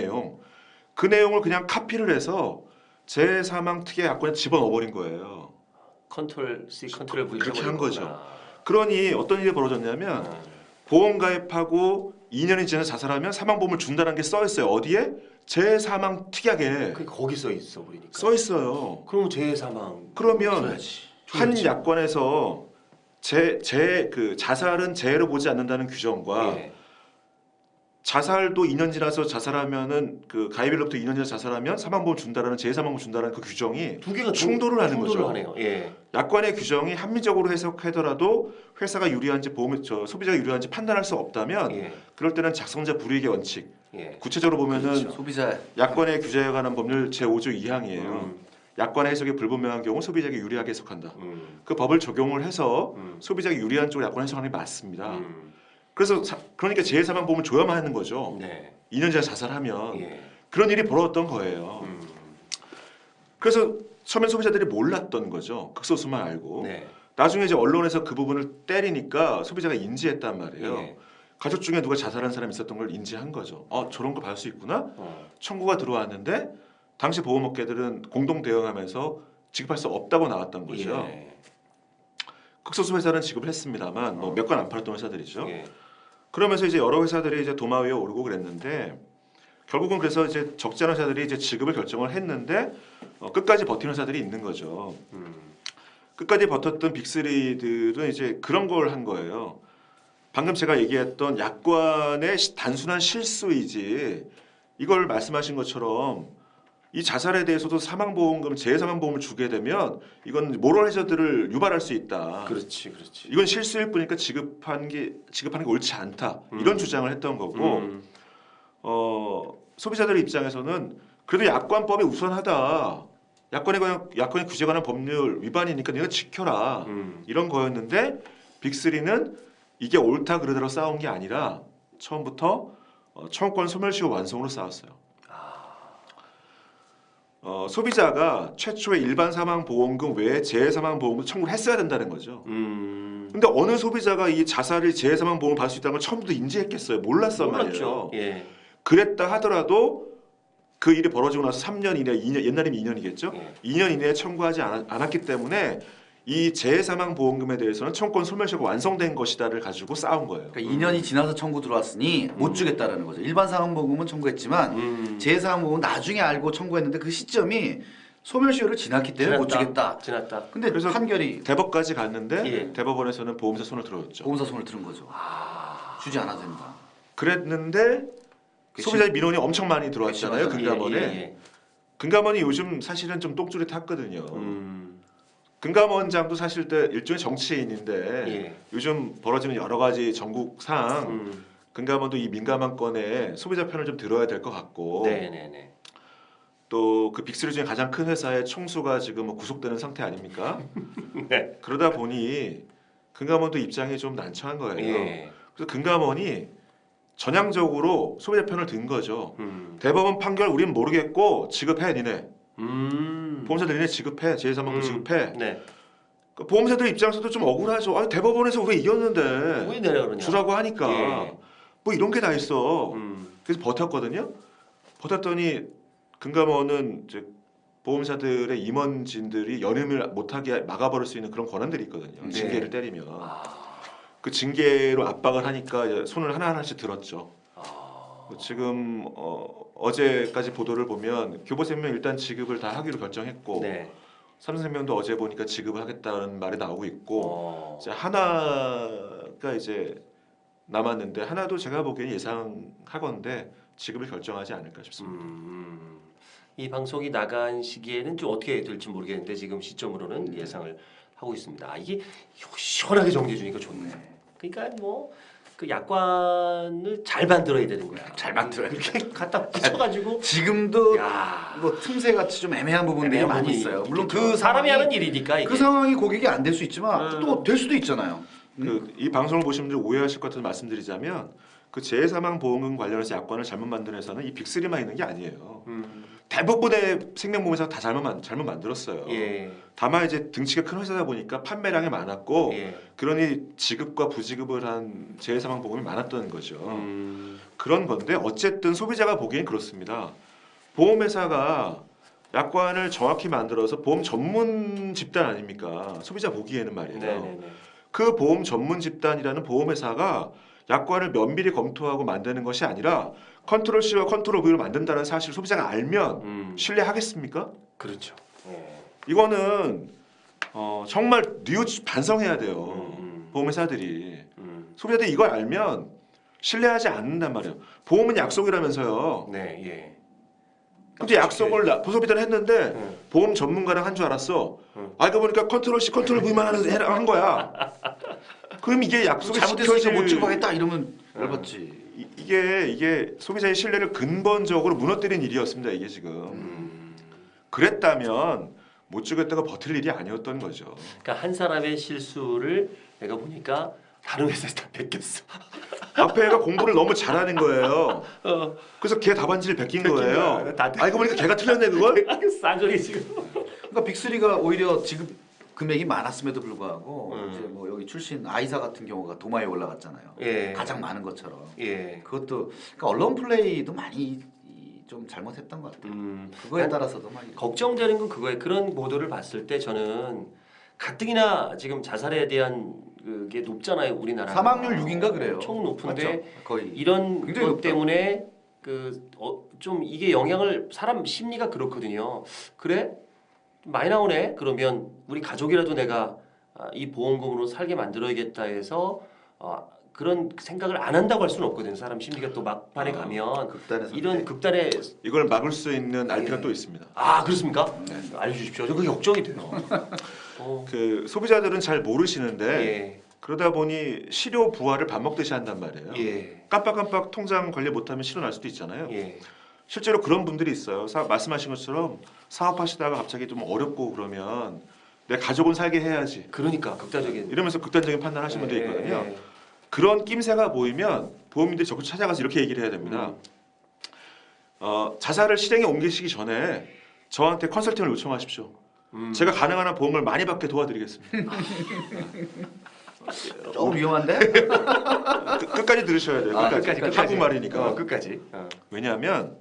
Speaker 3: 내용을 그냥 카피를 해서 재해사망 특약 약관에 집어넣어버린 거예요.
Speaker 2: 컨트롤 C, 컨트롤 V
Speaker 3: 그렇게 한
Speaker 2: 해버린
Speaker 3: 거죠.
Speaker 2: 거구나.
Speaker 3: 그러니 어떤 일이 벌어졌냐면 보험 가입하고 2년이 지나 자살하면 사망보험을 준다는 게 써 있어요. 어디에? 재해사망 특약에
Speaker 2: 그 거기 써 있어 버리니까.
Speaker 3: 써 있어요.
Speaker 2: 그럼 재해사망.
Speaker 3: 그러면
Speaker 1: 써야지.
Speaker 3: 한 약관에서 그 자살은 재해로 보지 않는다는 규정과
Speaker 2: 예.
Speaker 3: 자살도 2년 지나서 자살하면은 그 가입일로부터 2년 지나서 자살하면 사망보험 준다라는 재해사망보험 준다라는 그 규정이
Speaker 2: 두 개가
Speaker 3: 충돌을 하는 거죠.
Speaker 2: 하네요. 예.
Speaker 3: 약관의 규정이 합리적으로 해석하더라도 회사가 유리한지 소비자가 유리한지 판단할 수 없다면
Speaker 2: 예.
Speaker 3: 그럴 때는 작성자 불이익의 원칙.
Speaker 2: 예.
Speaker 3: 구체적으로 보면은
Speaker 2: 그렇죠.
Speaker 1: 소비자
Speaker 3: 약관의 규제에 관한 법률 제5조 2항이에요.
Speaker 2: 음.
Speaker 3: 약관의 해석이 불분명한 경우 소비자에게 유리하게 해석한다. 그 법을 적용을 해서 소비자에게 유리한 쪽으로 약관 해석하는 게 맞습니다. 그래서 그러니까 재해사망보험을 줘야만 하는 거죠.
Speaker 2: 네.
Speaker 3: 2년 전에 자살하면
Speaker 2: 예.
Speaker 3: 그런 일이 벌어졌던 거예요. 그래서 처음엔 소비자들이 몰랐던 거죠. 극소수만 알고.
Speaker 2: 네.
Speaker 3: 나중에 이제 언론에서 그 부분을 때리니까 소비자가 인지했단 말이에요.
Speaker 2: 예.
Speaker 3: 가족 중에 누가 자살한 사람이 있었던 걸 인지한 거죠. 저런 거 받을 수 있구나.
Speaker 2: 어.
Speaker 3: 청구가 들어왔는데 당시 보험업계들은 공동 대응하면서 지급할 수 없다고 나왔던 거죠.
Speaker 2: 예.
Speaker 3: 극소수 회사는 지급을 했습니다만 뭐 몇 건 안 팔았던 회사들이죠.
Speaker 2: 예.
Speaker 3: 그러면서 이제 여러 회사들이 이제 도마 위에 오르고 그랬는데 결국은 그래서 이제 적지 않은 회사들이 이제 지급을 결정을 했는데 끝까지 버티는 회사들이 있는 거죠. 끝까지 버텼던 빅3들은 이제 그런 걸 한 거예요. 방금 제가 얘기했던 약관의 단순한 실수이지 이걸 말씀하신 것처럼 이 자살에 대해서도 사망보험금, 재해사망보험을 주게 되면 이건 모럴 해저드를 유발할 수 있다.
Speaker 2: 그렇지, 그렇지.
Speaker 3: 이건 실수일 뿐이니까 지급하는 게 옳지 않다. 이런 주장을 했던 거고 소비자들의 입장에서는 그래도 약관법이 우선하다. 약관의 규제에 관한 법률 위반이니까 네가 지켜라. 이런 거였는데 빅3는 이게 옳다 그러더라도 싸운 게 아니라 처음부터 청구권 소멸시효 완성으로 싸웠어요. 소비자가 최초의 일반 사망보험금 외에 재해사망보험을 청구를 했어야 된다는 거죠. 근데 어느 소비자가 이 자살이 재해사망보험을 받을 수 있다는 걸 처음부터 인지했겠어요? 몰랐단 말이에요.
Speaker 2: 예.
Speaker 3: 그랬다 하더라도 그 일이 벌어지고 나서 3년 이내, 2년, 옛날이면 2년이겠죠?
Speaker 2: 예.
Speaker 3: 2년 이내에 청구하지 않았기 때문에 이 재해사망보험금에 대해서는 청구권 소멸시효가 완성된 것이다를 가지고 싸운 거예요.
Speaker 1: 그러니까 2년이 지나서 청구 들어왔으니 못 주겠다라는 거죠. 일반 사망보험은 청구했지만 재해사망보험은 나중에 알고 청구했는데 그 시점이 소멸시효를 지났기 때문에 못 주겠다.
Speaker 2: 지났다.
Speaker 1: 근데
Speaker 3: 그래서
Speaker 1: 판결이
Speaker 3: 대법까지 갔는데
Speaker 2: 예.
Speaker 3: 대법원에서는 보험사 손을 들어줬죠.
Speaker 1: 보험사 손을 들은 거죠. 주지 않아도 된다.
Speaker 3: 그랬는데
Speaker 1: 그치.
Speaker 3: 소비자의 민원이 엄청 많이 들어왔잖아요.
Speaker 1: 그치,
Speaker 3: 금감원에.
Speaker 2: 예.
Speaker 3: 금감원이 요즘 사실은 좀 똥줄이 탔거든요. 금감원장도 사실 때 일종의 정치인인데
Speaker 2: 예.
Speaker 3: 요즘 벌어지는 여러 가지 전국상 금감원도 이 민감한 건에 소비자 편을 좀 들어야 될 것 같고
Speaker 2: 네네네.
Speaker 3: 또 그 빅3 중에 가장 큰 회사의 총수가 지금 뭐 구속되는 상태 아닙니까?
Speaker 2: 네.
Speaker 3: 그러다 보니 금감원도 입장이 좀 난처한 거예요.
Speaker 2: 예.
Speaker 3: 그래서 금감원이 전향적으로 소비자 편을 든 거죠.
Speaker 2: 음.
Speaker 3: 대법원 판결 우린 모르겠고 지급해 니네.
Speaker 2: 음.
Speaker 3: 보험사들 니네 지급해. 재해사망도 지급해.
Speaker 2: 네.
Speaker 3: 그 보험사들 입장에서도 좀 억울하죠. 아니, 대법원에서 왜 이겼는데
Speaker 2: 왜 내려 그러냐?
Speaker 3: 주라고 하니까
Speaker 2: 예.
Speaker 3: 뭐 이런 게 다 있어.
Speaker 2: 음.
Speaker 3: 그래서 버텼거든요. 버텼더니 금감원은 이제 보험사들의 임원진들이 연임을 못하게 막아버릴 수 있는 그런 권한들이 있거든요.
Speaker 2: 네.
Speaker 3: 징계를 때리면
Speaker 2: 아.
Speaker 3: 그 징계로 압박을 하니까 이제 손을 하나하나씩 들었죠.
Speaker 2: 아.
Speaker 3: 지금 어제까지 보도를 보면 교보생명 일단 지급을 다 하기로 결정했고
Speaker 2: 네.
Speaker 3: 삼성생명도 어제 보니까 지급을 하겠다는 말이 나오고 있고
Speaker 2: 어.
Speaker 3: 이제 하나가 이제 남았는데 하나도 제가 보기엔 예상하건데 지급을 결정하지 않을까 싶습니다.
Speaker 2: 이 방송이 나간 시기에는 좀 어떻게 될지 모르겠는데 지금 시점으로는 예상을 하고 있습니다. 아, 이게 시원하게 정리해 주니까 좋네. 그러니까 뭐 그 약관을 잘 만들어야 되는 거야.
Speaker 1: 잘 만들어야 돼.
Speaker 2: 이렇게 갖다 붙여가지고
Speaker 1: 지금도
Speaker 2: 야.
Speaker 1: 뭐 틈새 같이 좀 애매한 부분들이
Speaker 2: 애매한
Speaker 1: 많이
Speaker 2: 부분이
Speaker 1: 있어요. 물론
Speaker 2: 그 사람이 하는 일이니까 이게.
Speaker 1: 그 상황이 고객이 안 될 수 있지만 또 될 수도 있잖아요.
Speaker 3: 이 방송을 보시는 분들 오해하실 것 같아서 말씀드리자면 그 재해사망 보험금 관련해서 약관을 잘못 만든 회사는 이 빅3만 있는 게 아니에요. 대부분의 생명보험회사가 다 잘못 만들었어요.
Speaker 2: 예.
Speaker 3: 다만 이제 등치가 큰 회사다 보니까 판매량이 많았고
Speaker 2: 예.
Speaker 3: 그러니 지급과 부지급을 한 재해사망 보험이 많았던 거죠.
Speaker 2: 음.
Speaker 3: 그런 건데 어쨌든 소비자가 보기엔 그렇습니다. 보험회사가 약관을 정확히 만들어서 보험 전문 집단 아닙니까? 소비자 보기에는 말이에요.
Speaker 2: 네네네.
Speaker 3: 그 보험 전문 집단이라는 보험회사가 약관을 면밀히 검토하고 만드는 것이 아니라 컨트롤 C와 컨트롤 V로 만든다는 사실을 소비자가 알면 신뢰하겠습니까?
Speaker 2: 그렇죠. 예.
Speaker 3: 이거는 정말 뉘우치 반성해야 돼요. 보험회사들이 소비자들이 이걸 알면 신뢰하지 않는단 말이에요. 보험은 약속이라면서요.
Speaker 2: 네, 예.
Speaker 3: 근데 약속을 소비자는 했는데 보험 전문가랑 한 줄 알았어. 알고 보니까 컨트롤 C, 컨트롤 V만 한 거야. 그럼 이게 약속이
Speaker 1: 잘못했으니까 못 찍어가겠다 이러면 열받지.
Speaker 3: 이게 소비자의 신뢰를 근본적으로 무너뜨린 일이었습니다. 이게 지금 그랬다면 못 주겠다가 버틸 일이 아니었던 거죠.
Speaker 2: 그러니까 한 사람의 실수를 내가 보니까 다른 회사에서 다 베꼈어.
Speaker 3: 앞에 애가 공부를 너무 잘하는 거예요. 그래서 걔 답안지를 베낀 거예요. 알고 보니까 걔가 틀렸네 그걸.
Speaker 2: 싸그리 지금.
Speaker 1: 그러니까 빅3가 오히려 지금 금액이 많았음에도 불구하고 이제 뭐 여기 출신 아이사 같은 경우가 도마에 올라갔잖아요.
Speaker 2: 예.
Speaker 1: 가장 많은 것처럼.
Speaker 2: 예.
Speaker 1: 그것도 그러니까 언론 플레이도 많이 좀 잘못했던 것 같아요. 그거에 따라서도 많이
Speaker 2: 걱정되는 건 그거예요. 그런 보도를 봤을 때 저는 가뜩이나 지금 자살에 대한 그게 높잖아요, 우리나라.
Speaker 1: 사망률 6인가 그래요.
Speaker 2: 총 높은데
Speaker 1: 맞죠? 거의
Speaker 2: 이런
Speaker 1: 굉장히
Speaker 2: 것
Speaker 1: 높다.
Speaker 2: 때문에 좀 이게 영향을 사람 심리가 그렇거든요. 그래? 많이 나오네. 그러면 우리 가족이라도 내가 이 보험금으로 살게 만들어야겠다 해서 그런 생각을 안 한다고 할 수는 없거든요. 사람 심리가 또 막판에 가면
Speaker 1: 극단의 선택.
Speaker 2: 이런 극단의
Speaker 3: 이걸 막을 수 있는 RP가 또 있습니다.
Speaker 2: 그렇습니까? 알려주십시오. 그게 걱정이 돼요.
Speaker 3: 그 소비자들은 잘 모르시는데
Speaker 2: 예.
Speaker 3: 그러다 보니 실효 부활을 밥 먹듯이 한단 말이에요.
Speaker 2: 예.
Speaker 3: 깜빡깜빡 통장 관리 못하면 실효 날 수도 있잖아요.
Speaker 2: 예.
Speaker 3: 실제로 그런 분들이 있어요. 말씀하신 것처럼 사업하시다가 갑자기 좀 어렵고 그러면 내 가족은 살게 해야지.
Speaker 2: 그러니까 극단적인
Speaker 3: 이러면서 극단적인 판단하시는 분들이 있거든요.
Speaker 2: 예.
Speaker 3: 그런 낌새가 보이면 보험인들이 적극 찾아가서 이렇게 얘기를 해야 됩니다. 자살을 실행에 옮기시기 전에 저한테 컨설팅을 요청하십시오. 제가 가능한 한 보험을 많이 받게 도와드리겠습니다.
Speaker 1: 조금 위험한데?
Speaker 3: 끝까지 들으셔야 돼요. 끝까지. 한국말이니까.
Speaker 2: 끝까지.
Speaker 3: 왜냐하면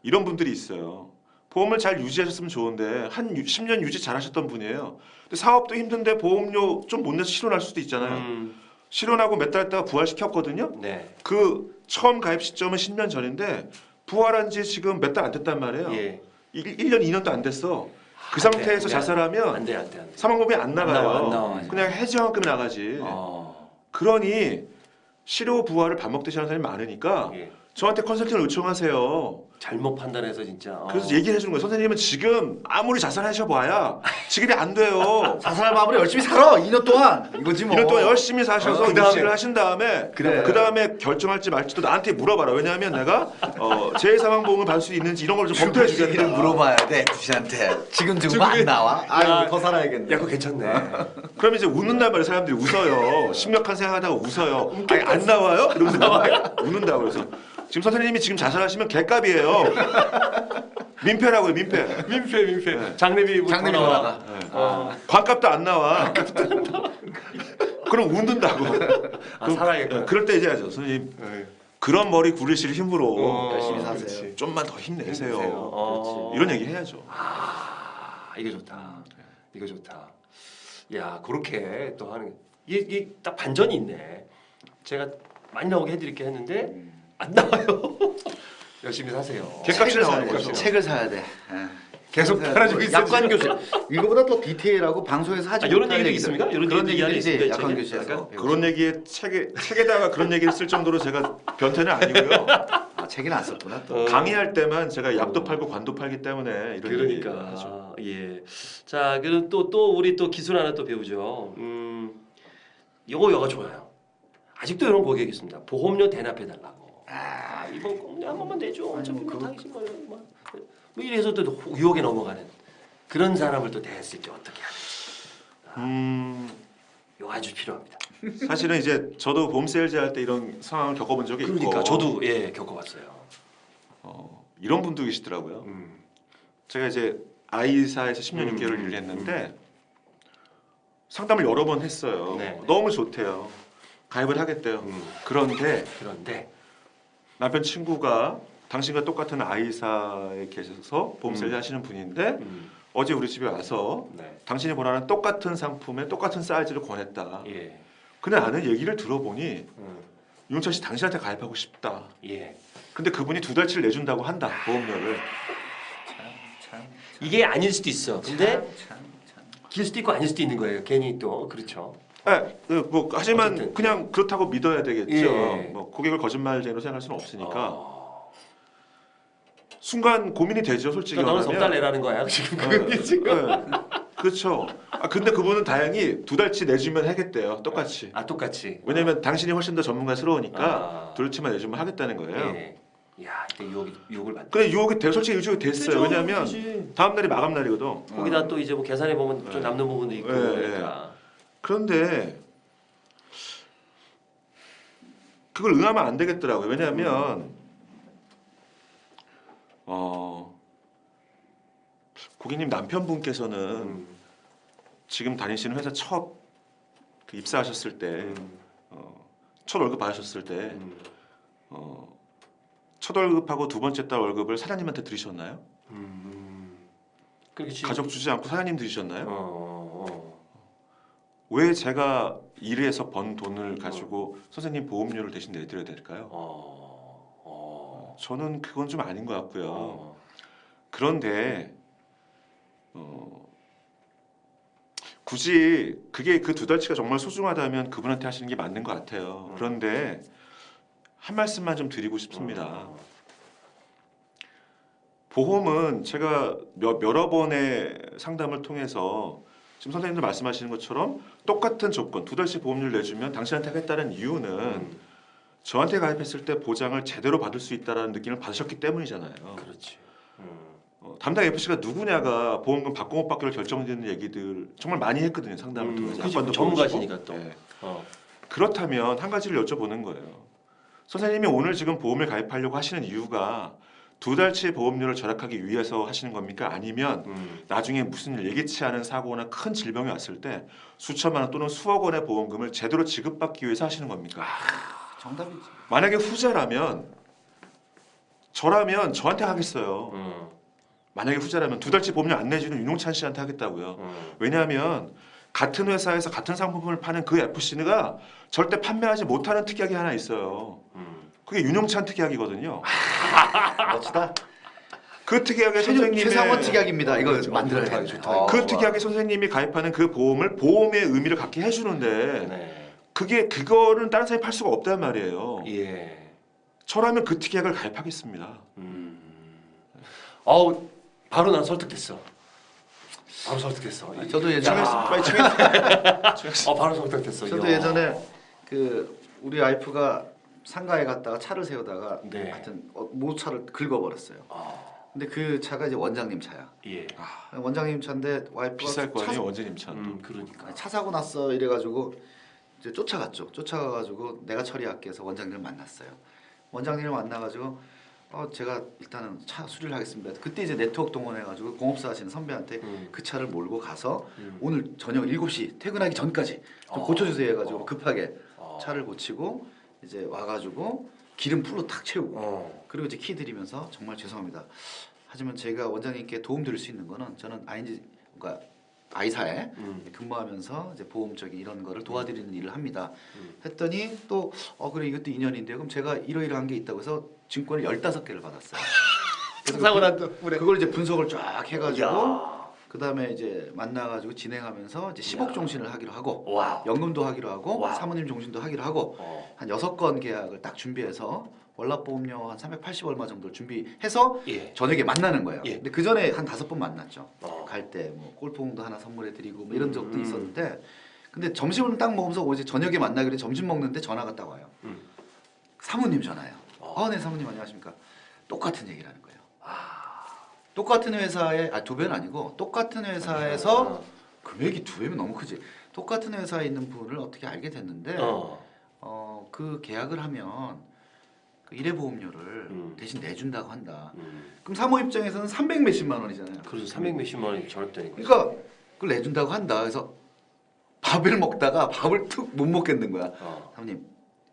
Speaker 3: 이런 분들이 있어요. 보험을 잘 유지하셨으면 좋은데 한 10년 유지 잘하셨던 분이에요. 근데 사업도 힘든데 보험료 좀 못 내서 실효날 수도 있잖아요. 실효나고 몇 달 있다가 부활시켰거든요.
Speaker 2: 네.
Speaker 3: 그 처음 가입 시점은 10년 전인데 부활한 지 지금 몇 달 안 됐단 말이에요.
Speaker 2: 예.
Speaker 3: 1년, 2년도 안 됐어. 그
Speaker 2: 안 돼,
Speaker 3: 상태에서
Speaker 2: 안 돼.
Speaker 3: 자살하면
Speaker 2: 안 돼.
Speaker 3: 사망보험이 안 나가요.
Speaker 2: 안 나와.
Speaker 3: 그냥 해지환급이 나가지. 그러니 실효 부활을 밥 먹듯이 하는 사람이 많으니까
Speaker 2: 예.
Speaker 3: 저한테 컨설팅을 요청하세요.
Speaker 2: 잘못 판단해서 진짜.
Speaker 3: 그래서 얘기를 해주는 거예요. 선생님은 지금 아무리 자살하셔봐야 지급이 안 돼요.
Speaker 1: 자살 마음으로 열심히 살아 2년 동안 이거지 뭐.
Speaker 3: 2년 동안 열심히 사셔서
Speaker 1: 그다음에-
Speaker 3: 유지를 하신 다음에
Speaker 1: 그래.
Speaker 3: 그다음에 결정할지 말지도 나한테 물어봐라. 왜냐하면 내가 재해사망보험을 받을 수 있는지 이런 걸 좀 검토해
Speaker 1: 주기를
Speaker 3: 주겠다.
Speaker 1: 물어봐야 돼 두씨한테. 지금 안 나와? 아유 더 살아야겠네.
Speaker 2: 야, 그거 괜찮네.
Speaker 3: 그럼 이제 웃는단 말이에요. 사람들이 웃어요. 심각한 생각하다가 웃어요. 아니 안 나와요? 이러면서 웃는다고 그래서 지금 선생님이 지금 자살하시면 개값이에요. 민폐라고요. 민폐.
Speaker 2: 민폐. 장례비
Speaker 1: 장례비 더 나가.
Speaker 3: 관값도 안 나와. 그럼 웃는다고.
Speaker 2: 살아야겠구나.
Speaker 3: 그럴 때 이제 하죠. 선생님 그런 머리 굴리실 힘으로
Speaker 1: 열심히 사세요.
Speaker 3: 좀만 더 힘내세요.
Speaker 2: 그렇지.
Speaker 3: 이런 얘기 해야죠.
Speaker 2: 이거 좋다. 이거 좋다. 야, 그렇게 또 하는 이게 딱 반전이 있네. 제가 많이 나오게 해드릴게 했는데 안 나와요. 열심히 사세요.
Speaker 3: 개값이
Speaker 1: 책을
Speaker 3: 나오는
Speaker 1: 사야 돼.
Speaker 3: 거죠.
Speaker 1: 책을 사야 돼.
Speaker 2: 계속 팔아주고 있어요,
Speaker 1: 약관 교실. 이거보다 더 디테일하고 방송에서 하지
Speaker 2: 이런
Speaker 1: 못할
Speaker 2: 얘기도
Speaker 1: 얘기들.
Speaker 2: 있습니까? 이런
Speaker 1: 그런
Speaker 2: 얘기
Speaker 1: 얘기들이
Speaker 2: 있습니까,
Speaker 1: 이제 약관
Speaker 2: 책에?
Speaker 1: 교실에서
Speaker 2: 약간?
Speaker 3: 그런 얘기에 책에다가 그런 얘기를 쓸 정도로 제가 변태는 아니고요.
Speaker 1: 책이 났었구나 또.
Speaker 3: 강의할 때만 제가 약도
Speaker 2: 어.
Speaker 3: 팔고 관도 팔기 때문에 이런 얘기 하죠.
Speaker 2: 그러니까 예. 자, 그럼 또 우리 또 기술 하나 또 배우죠. 요거 좋아요. 아직도 이런 고객이 있습니다. 보험료 대납해 달라고. 이번 꼭 한 번만 내줘. 어차피
Speaker 1: 뭐 그거-
Speaker 2: 당신 뭐 이래서 또 유혹에 넘어가는 그런 사람을 또 대했을 때 어떻게 하는지. 이거 아주 필요합니다.
Speaker 3: 사실은 이제 저도 보험 세일즈 할 때 이런 상황을 겪어본 적이 있고
Speaker 2: 그러니까 저도 겪어봤어요.
Speaker 3: 이런 분도 계시더라고요.
Speaker 2: 음.
Speaker 3: 제가 이제 아이사에서 10년 6개월을 일을 했는데 상담을 여러 번 했어요.
Speaker 2: 네.
Speaker 3: 너무 좋대요. 가입을 하겠대요. 그런데 남편 친구가 당신과 똑같은 아이사에 계셔서 보험 세일즈 하시는 분인데 어제 우리 집에 와서
Speaker 2: 네.
Speaker 3: 당신이 원하는 똑같은 상품에 똑같은 사이즈를 권했다.
Speaker 2: 예.
Speaker 3: 근데 나는 얘기를 들어보니
Speaker 2: 음.
Speaker 3: 윤철 씨 당신한테 가입하고 싶다.
Speaker 2: 예.
Speaker 3: 근데 그분이 2달치를 내준다고 한다. 보험료를.
Speaker 1: 참,
Speaker 2: 이게 아닐 수도 있어. 근데
Speaker 1: 참.
Speaker 2: 길 수도 있고 아닐 수도 있는 거예요. 괜히 또 그렇죠.
Speaker 3: 네, 뭐 하지만
Speaker 2: 어쨌든.
Speaker 3: 그냥 그렇다고 믿어야 되겠죠.
Speaker 2: 예.
Speaker 3: 뭐 고객을 거짓말쟁이로 생각할 수는 없으니까 순간 고민이 되죠, 솔직히
Speaker 2: 그러니까 너는
Speaker 3: 말하면.
Speaker 2: 석 달 내라는 거야 지금.
Speaker 3: 그렇죠. 근데 그분은 다행히 2달치 내주면 하겠대요. 똑같이.
Speaker 2: 똑같이.
Speaker 3: 왜냐면 당신이 훨씬 더 전문가스러우니까
Speaker 2: 아.
Speaker 3: 2달치만 내주면 하겠다는 거예요.
Speaker 2: 예. 야, 이때 유혹을 받.
Speaker 3: 근데 유혹이 솔직히 유혹이 됐어요. 왜냐면 다음 날이 마감 날이거든.
Speaker 2: 거기다 또 이제 뭐 계산해 보면 좀
Speaker 3: 네.
Speaker 2: 남는 부분도 있고
Speaker 3: 네,
Speaker 2: 그러니까.
Speaker 3: 그런데 그걸 응하면 안 되겠더라고요. 왜냐하면 고객님 남편분께서는 지금 다니시는 회사 첫 입사하셨을 때 첫 월급 받으셨을 때 첫 월급하고 두 번째 달 월급을 사장님한테 드리셨나요?
Speaker 2: 그렇게
Speaker 3: 가족 주지 않고 사장님 드리셨나요?
Speaker 2: 어.
Speaker 3: 왜 제가 일해서 번 돈을 가지고 선생님 보험료를 대신 내드려야 될까요? 저는 그건 좀 아닌 것 같고요. 그런데 굳이 그게 그 2달치가 정말 소중하다면 그분한테 하시는 게 맞는 것 같아요. 그런데 한 말씀만 좀 드리고 싶습니다. 보험은 제가 여러 번의 상담을 통해서 지금 선생님들 말씀하시는 것처럼 똑같은 조건 2달치 보험료를 내주면 당신한테 하겠다는 이유는 저한테 가입했을 때 보장을 제대로 받을 수 있다는 느낌을 받으셨기 때문이잖아요.
Speaker 2: 그렇지.
Speaker 3: 담당 FC가 누구냐가 보험금 받고 못 받기로 결정되는 얘기들 정말 많이 했거든요. 상담을 통해서.
Speaker 2: 그치,
Speaker 3: 약관도
Speaker 2: 전문가시니까
Speaker 3: 보시고.
Speaker 2: 또.
Speaker 3: 예. 그렇다면 한 가지를 여쭤보는 거예요. 선생님이 오늘 지금 보험을 가입하려고 하시는 이유가 2달치 보험료를 절약하기 위해서 하시는 겁니까? 아니면 나중에 무슨 예기치 않은 사고나 큰 질병이 왔을 때 수천만 원 또는 수억 원의 보험금을 제대로 지급받기 위해서 하시는 겁니까?
Speaker 1: 정답이지.
Speaker 3: 만약에 후자라면 저라면 저한테 하겠어요. 만약에 후자라면 2달치 보험료 안 내주는 윤용찬 씨한테 하겠다고요. 왜냐하면 같은 회사에서 같은 상품을 파는 그 FC가 절대 판매하지 못하는 특약이 하나 있어요. 그게 윤용찬 특약이거든요.
Speaker 1: 멋지다.
Speaker 3: 그 특약에 선생님의
Speaker 1: 최상원 특약입니다. 이거
Speaker 2: 좋다,
Speaker 1: 만들어야
Speaker 2: 좋다.
Speaker 3: 그 특약에 선생님이 가입하는 그 보험을 보험의 의미를 갖게 해주는데
Speaker 2: 네.
Speaker 3: 그거는 다른 사람이 팔 수가 없단 말이에요.
Speaker 2: 예.
Speaker 3: 저라면 그 특약을 가입하겠습니다.
Speaker 2: 바로 난 설득됐어. 바로 설득됐어.
Speaker 1: 저도 예전에
Speaker 3: 빨리 칭해.
Speaker 2: 바로 설득됐어.
Speaker 1: 저도
Speaker 2: 이야.
Speaker 1: 예전에 그 우리 와이프가 상가에 갔다가 차를 세우다가
Speaker 2: 네.
Speaker 1: 하여튼 모차를 긁어버렸어요. 근데 그 차가 이제 원장님 차야.
Speaker 2: 예.
Speaker 1: 원장님 차인데 와이프가
Speaker 3: 비쌀 거
Speaker 1: 차,
Speaker 3: 아니에요 원재님 참.
Speaker 2: 그러니까.
Speaker 1: 차 사고 났어 이래가지고 이제 쫓아갔죠. 쫓아가가지고 내가 처리할게 해서 원장님을 만났어요. 원장님을 만나가지고 제가 일단은 차 수리를 하겠습니다. 그때 이제 네트워크 동원해가지고 공업사 하시는 선배한테 그 차를 몰고 가서 오늘 저녁 7시 퇴근하기 전까지 좀 고쳐주세요 해가지고 급하게 차를 고치고 이제 와가지고 기름 풀로 탁 채우고 그리고 이제 키 드리면서 정말 죄송합니다. 하지만 제가 원장님께 도움 드릴 수 있는 거는 저는 그러니까 아이사에 근무하면서 이제 보험적인 이런 거를 도와드리는 일을 합니다. 했더니 또 그래 이것도 인연인데요. 그럼 제가 이러이러한 게 있다고 해서 증권을 15개를 받았어요. 그래서 그걸 이제 분석을 쫙 해가지고 그 다음에 이제 만나가지고 진행하면서 이제 10억 종신을 하기로 하고
Speaker 2: 와우.
Speaker 1: 연금도 하기로 하고
Speaker 2: 와우.
Speaker 1: 사모님 종신도 하기로 하고 한 6건 계약을 딱 준비해서 월납보험료 한 380 얼마 정도를 준비해서
Speaker 2: 예.
Speaker 1: 저녁에 만나는 거예요.
Speaker 2: 예.
Speaker 1: 근데 그 전에 한 5번 만났죠.
Speaker 2: 어.
Speaker 1: 갈 때 뭐 골프공도 하나 선물해드리고 뭐 이런 적도
Speaker 2: 음.
Speaker 1: 있었는데, 근데 점심을 딱 먹으면서 어제 저녁에 만나기로 점심 먹는데 전화가 딱 와요. 사모님 전화예요. 네 사모님 안녕하십니까. 똑같은 얘기를 하는 거예요. 똑같은 회사에 두 배는 아니고 똑같은 회사에서 금액이 2배면 너무 크지. 똑같은 회사에 있는 분을 어떻게 알게 됐는데 그 계약을 하면 그 일회보험료를 대신 내준다고 한다. 그럼 사모 입장에서는 300 몇십만 원이잖아요.
Speaker 2: 그래서 300 몇십만 원이 절대니까.
Speaker 1: 그러니까 그걸 내준다고 한다. 그래서 밥을 먹다가 밥을 툭 못 먹겠는 거야. 사모님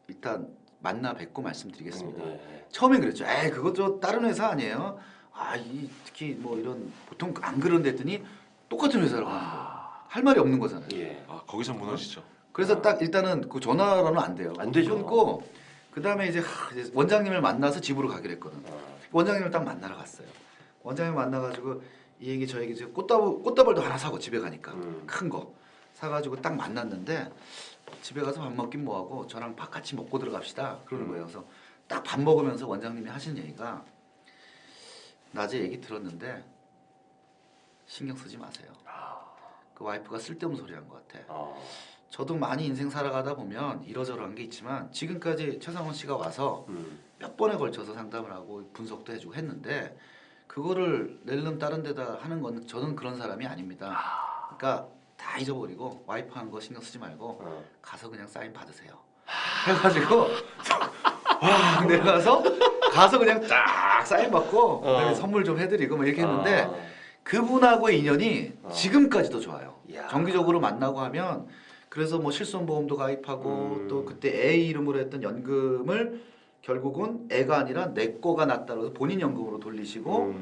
Speaker 1: 일단 만나 뵙고 말씀드리겠습니다. 처음엔 그랬죠. 에이 그거 저 다른 회사 아니에요? 이 특히 뭐 이런 보통 안 그런데 했더니 똑같은 회사라고 하는 거예요. 할 말이 없는 거잖아요.
Speaker 2: 예.
Speaker 3: 거기서 무너지죠.
Speaker 1: 그래서 딱 일단은 그 전화로는 안 돼요.
Speaker 2: 안 되죠.
Speaker 1: 끊고 그 다음에 이제 원장님을 만나서 집으로 가기로 했거든. 원장님을 딱 만나러 갔어요. 원장님 만나가지고 이 얘기 저 얘기 이제 꽃다발도 하나 사고 집에 가니까 큰 거 사가지고 딱 만났는데 집에 가서 밥 먹긴 뭐하고 저랑 밥 같이 먹고 들어갑시다 그러는 거예요. 그래서 딱 밥 먹으면서 원장님이 하신 얘기가 낮에 얘기 들었는데 신경 쓰지 마세요. 그 와이프가 쓸데없는 소리 한 것 같아. 저도 많이 인생 살아가다 보면 이러저러한 게 있지만 지금까지 최상원 씨가 와서 몇 번에 걸쳐서 상담을 하고 분석도 해주고 했는데 그거를 낼름 다른 데다 하는 건 저는 그런 사람이 아닙니다. 그러니까 다 잊어버리고 와이프 한 거 신경 쓰지 말고 가서 그냥 사인 받으세요. 해가지고 와 내려가서 가서 그냥 딱 사인 받고 그다음에 선물 좀 해드리고 뭐 이렇게 했는데 그분하고의 인연이 지금까지도 좋아요.
Speaker 2: 야.
Speaker 1: 정기적으로 만나고 하면 그래서 뭐 실손보험도 가입하고 또 그때 애 이름으로 했던 연금을 결국은 애가 아니라 내 거가 낫다고 해서 본인 연금으로 돌리시고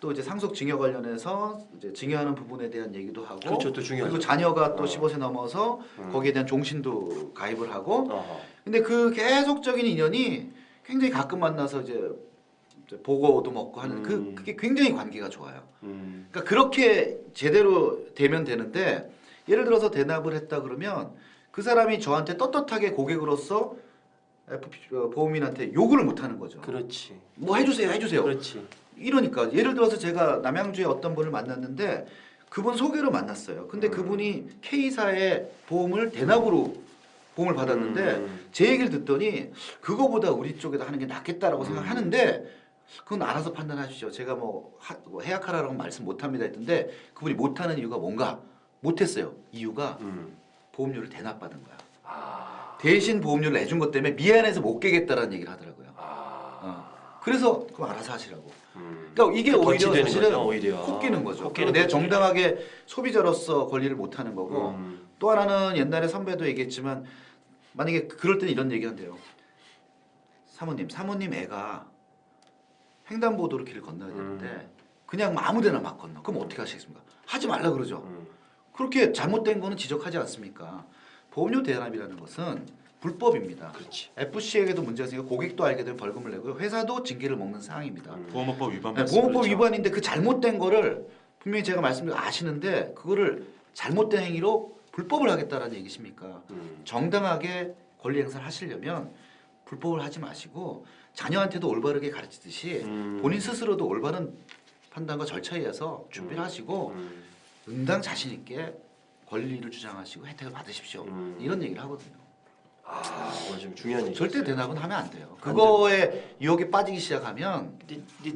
Speaker 1: 또 이제 상속증여 관련해서 이제 증여하는 부분에 대한 얘기도 하고
Speaker 2: 그렇죠. 또 중요하죠.
Speaker 1: 그리고 자녀가 또 15세 넘어서 거기에 대한 종신도 가입을 하고 근데 그 계속적인 인연이 굉장히 가끔 만나서 이제 보고도 먹고 하는 그게 굉장히 관계가 좋아요. 그러니까 그렇게 제대로 되면 되는데 예를 들어서 대납을 했다 그러면 그 사람이 저한테 떳떳하게 고객으로서 보험인한테 요구를 못 하는 거죠.
Speaker 2: 그렇지.
Speaker 1: 뭐 해주세요.
Speaker 2: 그렇지.
Speaker 1: 이러니까 예를 들어서 제가 남양주에 어떤 분을 만났는데 그분 소개로 만났어요. 근데 그분이 K사의 보험을 대납으로 보험을 받았는데 제 얘기를 듣더니 그거보다 우리 쪽에다 하는 게 낫겠다라고 생각하는데 그건 알아서 판단하시죠. 제가 뭐 해약하라고 말씀 못합니다 했던데 그분이 못하는 이유가 뭔가 못했어요. 이유가 보험료를 대납받은 거야. 대신 보험료를 내준 것 때문에 미안해서 못 깨겠다라는 얘기를 하더라고요. 그래서 그럼 알아서 하시라고. 그러니까 이게 오히려
Speaker 2: 번치되는
Speaker 1: 사실은
Speaker 2: 거죠, 오히려.
Speaker 1: 코 끼는 거죠.
Speaker 2: 코 끼는
Speaker 1: 내가
Speaker 2: 거지.
Speaker 1: 정당하게 소비자로서 권리를 못 하는 거고 또 하나는 옛날에 선배도 얘기했지만 만약에 그럴 때는 이런 얘기 한대요. 사모님 애가 횡단보도로 길을 건너야 되는데 그냥 아무데나 막 건너. 그럼 어떻게 하시겠습니까? 하지 말라 그러죠. 그렇게 잘못된 거는 지적하지 않습니까? 보험료 대납이라는 것은 불법입니다.
Speaker 2: 그렇지.
Speaker 1: FC에게도 문제가 생기고 고객도 알게 되면 벌금을 내고요. 회사도 징계를 먹는 사항입니다.
Speaker 3: 보험업법 위반.
Speaker 1: 네, 보험법 위반인데 그 잘못된 거를 분명히 제가 말씀드린 아시는데 그거를 잘못된 행위로 불법을 하겠다라는 얘기십니까? 정당하게 권리 행사를 하시려면 불법을 하지 마시고 자녀한테도 올바르게 가르치듯이 본인 스스로도 올바른 판단과 절차에 의해서 준비를 하시고 응당 자신 있게 권리를 주장하시고 혜택을 받으십시오. 이런 얘기를 하거든요.
Speaker 2: 오늘 좀 중요한 얘기.
Speaker 1: 절대 대납은 하면 안 돼요. 그거에 유혹에 빠지기 시작하면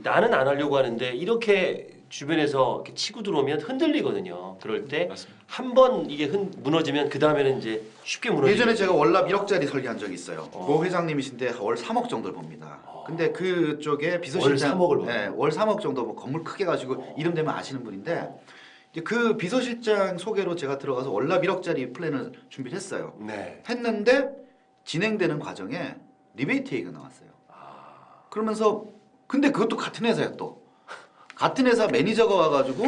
Speaker 2: 나는 안 하려고 하는데 이렇게 주변에서 이렇게 치고 들어오면 흔들리거든요. 그럴 때
Speaker 3: 맞습니다.
Speaker 2: 한 번 이게 무너지면 그 다음에는 이제 쉽게 무너지죠.
Speaker 1: 예전에 제가 월납 1억짜리 설계한 적이 있어요. 모 회장님이신데 월 3억 정도를 법니다. 근데 그쪽에 비서실장
Speaker 2: 월 3억을 벌어요?
Speaker 1: 네, 월 3억 정도 뭐 건물 크게 가지고 이름 되면 아시는 분인데 이제 그 비서실장 소개로 제가 들어가서 월납 1억짜리 플랜을 준비를 했어요.
Speaker 2: 네.
Speaker 1: 했는데 진행되는 과정에 리베이트 얘기가 나왔어요. 그러면서 근데 그것도 같은 회사야 또. 같은 회사 매니저가 와가지고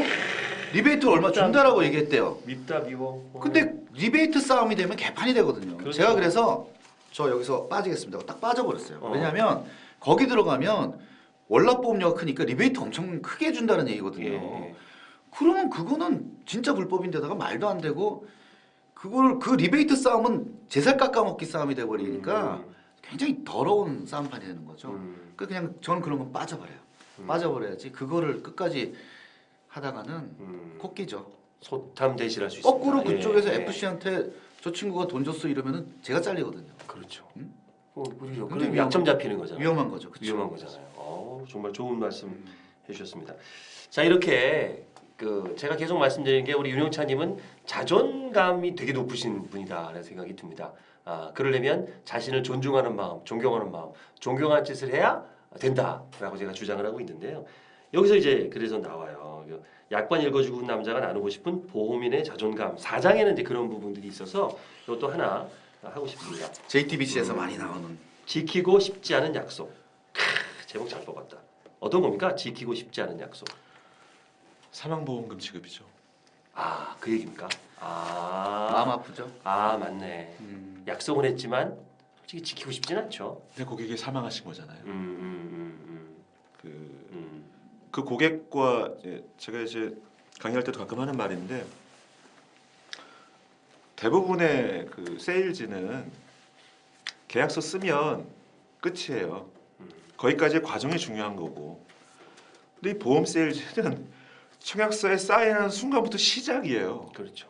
Speaker 1: 리베이트 얼마 준다라고 얘기했대요.
Speaker 2: 밉다 미워.
Speaker 1: 근데 리베이트 싸움이 되면 개판이 되거든요.
Speaker 2: 그렇죠.
Speaker 1: 제가 그래서 저 여기서 빠지겠습니다. 딱 빠져버렸어요. 왜냐하면 거기 들어가면 월납보험료가 크니까 리베이트 엄청 크게 준다는 얘기거든요.
Speaker 2: 예.
Speaker 1: 그러면 그거는 진짜 불법인데다가 말도 안 되고 그거를 그 리베이트 싸움은 제살 깎아먹기 싸움이 돼버리니까 굉장히 더러운 싸움판이 되는 거죠. 그냥 저는 그런 건 빠져버려요. 빠져버려야지. 그거를 끝까지 하다가는 코끼죠.
Speaker 2: 소탐 대실할 수 있습니다.
Speaker 1: 거꾸로 그쪽에서
Speaker 2: 예, 예.
Speaker 1: FC한테 저 친구가 돈 줬어 이러면은 제가 잘리거든요.
Speaker 2: 그렇죠.
Speaker 1: 응?
Speaker 2: 그렇죠.
Speaker 1: 근데
Speaker 2: 그럼 약점 잡히는 거잖아요.
Speaker 1: 위험한 거죠. 그쵸?
Speaker 2: 위험한 거잖아요. 정말 좋은 말씀 해주셨습니다. 자 이렇게 제가 계속 말씀드리는 게 우리 윤영찬님은 자존감이 되게 높으신 분이다라는 생각이 듭니다. 그러려면 자신을 존중하는 마음, 존경하는 마음, 존경하는 짓을 해야 된다라고 제가 주장을 하고 있는데요. 여기서 이제 그래서 나와요. 약관 읽어주고 남자가 나누고 싶은 보호민의 자존감 4장에는 이제 그런 부분들이 있어서 이것도 하나 하고 싶습니다.
Speaker 1: JTBC에서 많이 나오는
Speaker 2: 지키고 싶지 않은 약속. 제목 잘 뽑았다. 어떤 겁니까? 지키고 싶지 않은 약속.
Speaker 3: 사망보험금 지급이죠.
Speaker 2: 그 얘기입니까?
Speaker 1: 마음 아프죠.
Speaker 2: 맞네. 약속은 했지만 솔직히 지키고 싶진 않죠.
Speaker 3: 근데 고객이 사망하신 거잖아요. 그,
Speaker 2: 음.
Speaker 3: 그 고객과 제가 이제 강의할 때도 가끔 하는 말인데 대부분의 그 세일즈는 계약서 쓰면 끝이에요. 거기까지의 과정이 중요한 거고. 근데 이 보험 세일즈는 청약서에 사인하는 순간부터 시작이에요.
Speaker 2: 그렇죠.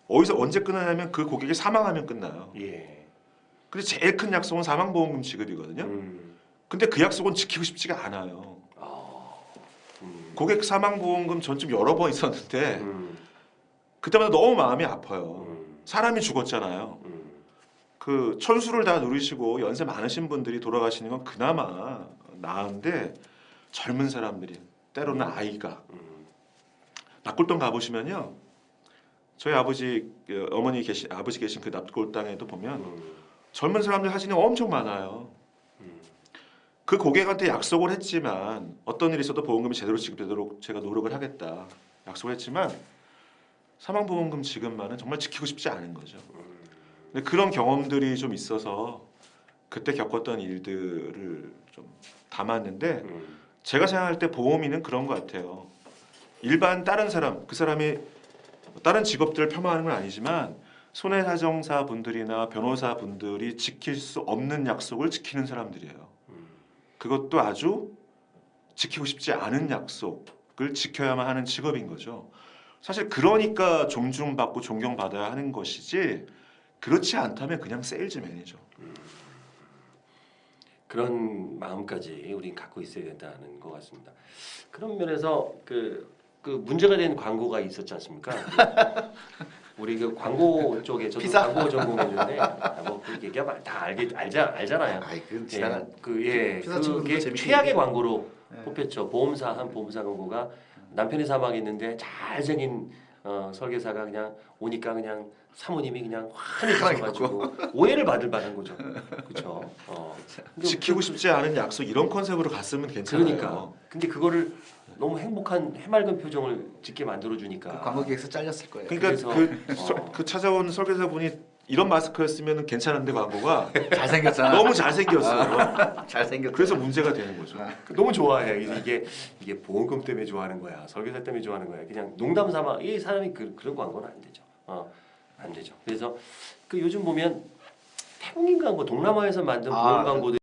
Speaker 3: 어디서 언제 끝나냐면 그 고객이 사망하면 끝나요.
Speaker 2: 예.
Speaker 3: 근데 제일 큰 약속은 사망보험금 지급이거든요. 근데 그 약속은 지키고 싶지가 않아요. 고객 사망보험금 전쯤 여러 번 있었는데 그때마다 너무 마음이 아파요. 사람이 죽었잖아요. 그 천수를 다 누리시고 연세 많으신 분들이 돌아가시는 건 그나마 나은데 젊은 사람들이 때로는 아이가 납골당 가보시면요. 저희 아버지 아버지 계신 그 납골당에도 보면 젊은 사람들 사진이 엄청 많아요. 그 고객한테 약속을 했지만 어떤 일이 있어도 보험금이 제대로 지급되도록 제가 노력을 하겠다 약속을 했지만 사망보험금 지급만은 정말 지키고 싶지 않은 거죠. 근데 그런 경험들이 좀 있어서 그때 겪었던 일들을 좀 담았는데 제가 생각할 때 보험인은 그런 것 같아요. 일반 다른 사람, 그 사람이 다른 직업들을 폄하하는 건 아니지만 손해사정사 분들이나 변호사 분들이 지킬 수 없는 약속을 지키는 사람들이에요. 그것도 아주 지키고 싶지 않은 약속을 지켜야만 하는 직업인 거죠. 사실 그러니까 존중받고 존경받아야 하는 것이지 그렇지 않다면 그냥 세일즈맨이죠.
Speaker 2: 그런 마음까지 우린 갖고 있어야 된다는 것 같습니다. 그런 면에서 그 문제가 된 광고가 있었지 않습니까? 우리 그 광고 쪽에 저도
Speaker 1: 피자?
Speaker 2: 광고 전공했는데 뭐그 얘기하면 다 알잖아요.
Speaker 1: 그건 지나간 피자 친구들도
Speaker 2: 그게
Speaker 1: 재밌게
Speaker 2: 최악의
Speaker 1: 얘기해.
Speaker 2: 광고로
Speaker 1: 네.
Speaker 2: 뽑혔죠. 보험사 광고가 남편이 사망했는데 잘생긴 설계사가 그냥 오니까 그냥 사모님이 그냥 환히 가셔가지고 오해를 받을 만한 거죠. 그렇죠.
Speaker 3: 지키고 싶지 않은 약속 이런 컨셉으로 갔으면 괜찮아요.
Speaker 2: 그러니까. 근데 그거를 너무 행복한 해맑은 표정을 짓게 만들어 주니까.
Speaker 1: 그 광고 기획서 잘렸을 거예요.
Speaker 3: 그러니까 그 찾아온 설계사분이 이런 마스크였으면 괜찮은데 광고가
Speaker 1: 잘생겼잖아.
Speaker 3: 너무 잘생겼어요.
Speaker 1: 잘생겼.
Speaker 3: 그래서 문제가 되는 거죠.
Speaker 2: 너무 좋아해. 이게 보험금 때문에 좋아하는 거야. 설계사 때문에 좋아하는 거야. 그냥 농담 삼아 이 사람이 그런 광고는 안 되죠. 안 되죠. 그래서 요즘 보면 태국인가 뭐 동남아에서 만든 보험 광고들